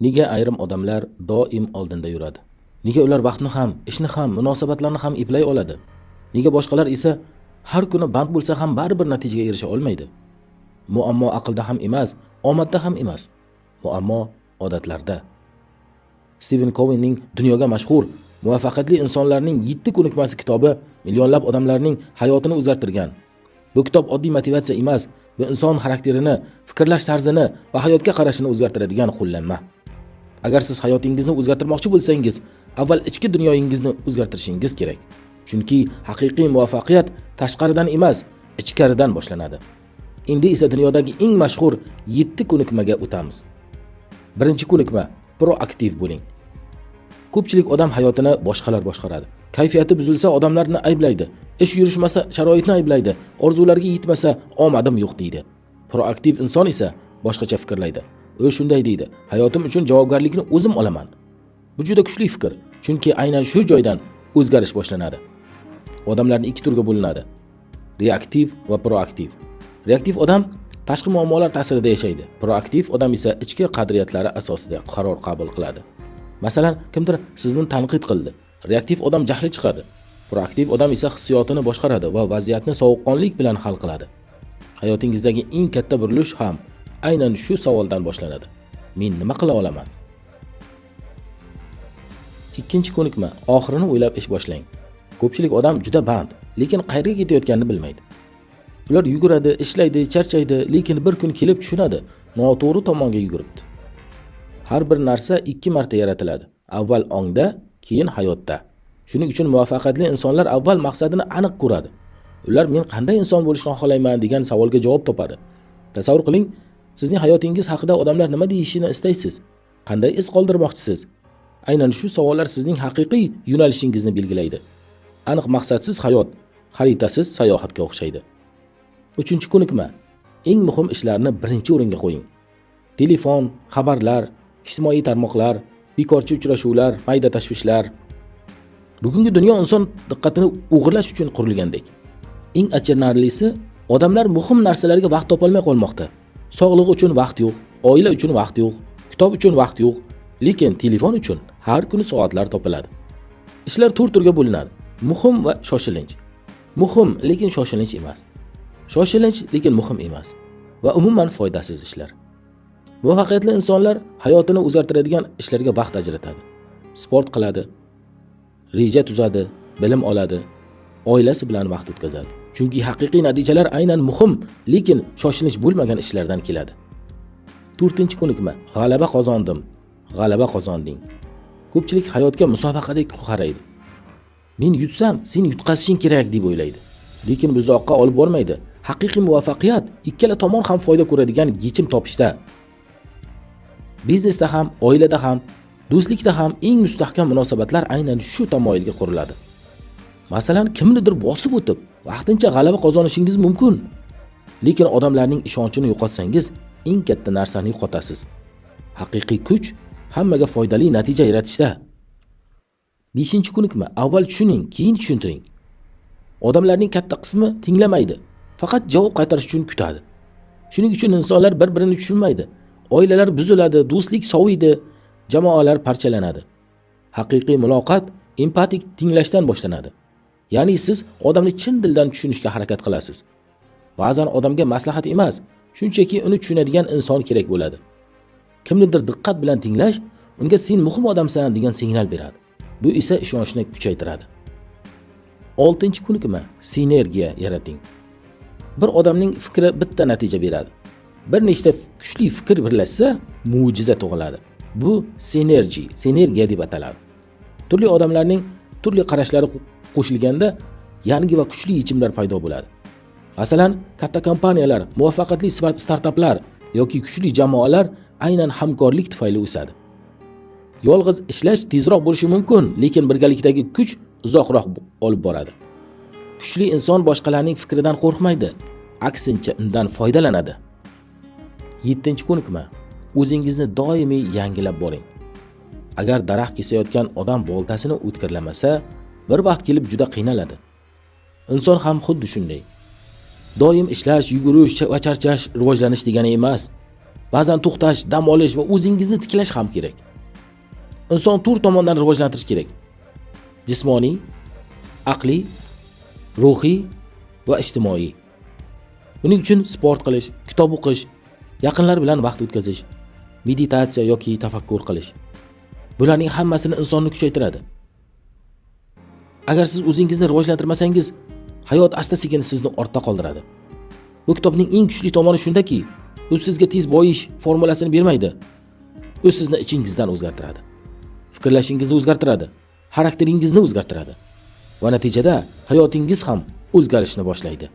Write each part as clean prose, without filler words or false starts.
Nega ayrim odamlar doim oldinda yuradi? Nega ular vaqtni ham, ishni ham, munosabatlarni ham eplay oladi? Nega boshqalar esa har kuni band bo'lsa ham baribir natijaga erisha olmaydi? Muammo aqlda ham emas, omadda ham emas. Muammo odatlarda. Steven Covey'ning dunyoga mashhur muvaffaqiyatli insonlarning 7 ko'nikmasi kitobi millionlab odamlarning hayotini o'zgartirgan. Bu kitob oddiy motivatsiya emas, bu inson xarakterini, fikrlash tarzini va hayotga qarashini o'zgartiradigan qo'llanma. Agar siz hayotingizni o'zgartirmoqchi bo'lsangiz, avval ichki dunyoyingizni o'zgartirishingiz kerak. Chunki haqiqiy muvaffaqiyat tashqaridan emas, ichkaridan boshlanadi. Endi esa dunyodagi eng mashhur 7 ko'nikmaga o'tamiz. Birinchi ko'nikma: proaktiv bo'ling. Ko'pchilik odam hayotini boshqalar boshqaradi. Kayfiyati buzilsa odamlarni ayblaydi. Ish yurishmasa sharoitni ayblaydi. Orzulariga yetmasa omadim yo'q deydi. Proaktiv inson esa boshqacha fikrlaydi. U shunday deydi: hayotim uchun javobgarlikni o'zim olaman. Bu juda kuchli fikr, chunki aynan shu joydan o'zgarish boshlanadi. Odamlarni 2 turga bo'linadi: reaktiv va proaktiv. Reaktiv odam tashqi muammolar ta'sirida yashaydi. Proaktiv odam esa ichki qadriyatlari asosida qaror qabul qiladi. Masalan, kimdir sizni tanqid qildi. Reaktiv odam jahli chiqadi. Proaktiv odam esa hissiyotini boshqaradi va vaziyatni sovuqqonlik bilan hal qiladi. Hayotingizdagi eng katta burilish ham aynan shu savoldan boshlanadi: men nima qila olaman? Ikkinchi ko'nikma: oxirini o'ylab ish boshlang. Ko'pchilik odam juda band, lekin qayerga ketayotganini bilmaydi. Ular yuguradi, ishlaydi, charchaydi, lekin bir kun kelib tushunadi, noto'g'ri tomonga yuguribdi. Har bir narsa 2 marta yaratiladi. Avval ongda, keyin hayotda. Shuning uchun muvaffaqiyatli insonlar avval maqsadini aniq ko'radi. Ular men qanday inson bo'lishni xohlayman degan savolga javob topadi. Tasavvur qiling, sizning hayotingiz haqida odamlar nima deyishini istaysiz? Qanday iz qoldirmoqchisiz? Aynan shu savollar sizning haqiqiy yo'nalishingizni belgilaydi. Aniq maqsadsiz hayot xaritasiz sayohatga o'xshaydi. Uchinchi ko'nikma: eng muhim ishlarni birinchi o'ringa qo'ying. Telefon, xabarlar, ijtimoiy tarmoqlar, bekorchi uchrashuvlar, mayda tashvishlar. Bugungi dunyo inson diqqatini o'g'irlash uchun qurilgandek. Eng achinarlisi, odamlar muhim narsalarga vaqt topolmay qolmoqda. Sog'liq uchun vaqt yo'q, oila uchun vaqt yo'q, kitob uchun vaqt yo'q, lekin telefon uchun har kuni soatlar topiladi. Ishlar 4 turga bo'linadi: muhim va shoshilinch. Muhim, lekin shoshilinch emas. Shoshilinch, lekin muhim emas va umuman foydasiz ishlar. Muvaffaqiyatli insonlar hayotini o'zgartiradigan ishlarga vaqt ajratadi. Sport qiladi, reja tuzadi, bilim oladi, oilasi bilan vaqt o'tkazadi. Chunki haqiqiy natijalar aynan muhim, lekin shoshilinch bo'lmagan ishlardan keladi. 4-ko'nikma: g'alaba qozondim, g'alaba qozonding. Ko'pchilik hayotga musobaqadek qaraydi. Men yutsam, sen yutqazishing kerak deb o'ylaydi. Lekin bu uzoqqa olib bormaydi. Haqiqiy muvaffaqiyat ikkala tomon ham foyda ko'radigan yechim topishda. Biznesda ham, oilada ham, do'stlikda ham eng mustahkam munosabatlar aynan shu tamoyilga quriladi. Masalan, kimnidir bosib o'tib, vaqtincha g'alaba qozonishingiz mumkin. Lekin odamlarning ishonchini yo'qotsangiz, eng katta narsani yo'qotasiz. Haqiqiy kuch hammaga foydali natija yaratishda. 5-ko'nikma: avval tushuning, keyin tushuntiring. Odamlarning katta qismi tinglamaydi, faqat javob qaytarish uchun kutadi. Shuning uchun insonlar bir-birini tushunmaydi. Oilalar buziladi, do'stlik soviydi, jamoalar parchalanadi. Haqiqiy muloqot empatik tinglashdan boshlanadi. Ya'ni siz odamni chin dildan tushunishga harakat qilasiz. Ba'zan odamga maslahat emas, shunchaki uni tushunadigan inson kerak bo'ladi. Kimnidir diqqat bilan tinglash unga sen muhim odamsan degan signal beradi. Bu esa ishonchni kuchaytiradi. 6-ko'nikma: sinergiya yarating. Bir odamning fikri bitta natija beradi. Bir nechta kuchli fikr birlashsa, mo'jiza tug'iladi. Bu sinergiya deb ataladi. Turli odamlarning turli qarashlari qo'shilganda yangi va kuchli yechimlar paydo bo'ladi. Masalan, katta kompaniyalar, muvaffaqiyatli startaplar yoki kuchli jamoalar aynan hamkorlik tufayli o'sadi. Yolg'iz ishlash tezroq bo'lishi mumkin, lekin birgalikdagi kuch uzoqroq olib boradi. Kuchli inson boshqalarning fikridan qo'rqmaydi, aksincha undan foydalanadi. 7-ko'nikma: o'zingizni doimiy yangilab boring. Agar daraxt kesayotgan odam boltasini o'tkirlamasa, bir vaqt kelib juda qiynaladi. Inson ham xuddi shunday. Doim ishlash, yugurish va charchash rivojlanish degani emas. Ba'zan to'xtash, dam olish va o'zingizni tiklash ham kerak. Inson to'rt tomondan rivojlantirish kerak. Jismoniy, aqliy, ruhiy va ijtimoiy. Buning uchun sport qilish, kitob o'qish, yaqinlar bilan vaqt o'tkazish, meditatsiya yoki tafakkur qilish. Bularning hammasini insonni kuchaytiradi. Agar siz o'zingizni rivojlantirmasangiz, hayot asta-sekin sizni ortda qoldiradi. Bu kitobning eng kuchli tomoni shundaki, u sizga tez boyish formulasini bermaydi. U sizni ichingizdan o'zgartiradi. Fikrlashingizni o'zgartiradi, xarakteringizni o'zgartiradi va natijada hayotingiz ham o'zgarishni boshlaydi.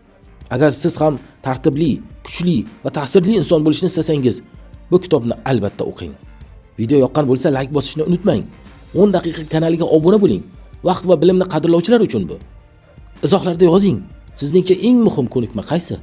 Agar siz ham tartibli, kuchli va ta'sirli inson bo'lishni istasangiz, bu kitobni albatta o'qing. Video yoqqan bo'lsa like bosishni unutmang. 10 daqiqa kanaliga obuna bo'ling. Vaqt va bilimni qadrlovchilar uchun bu. Izohlarda yozing. Sizningcha eng muhim ko'nikma qaysi?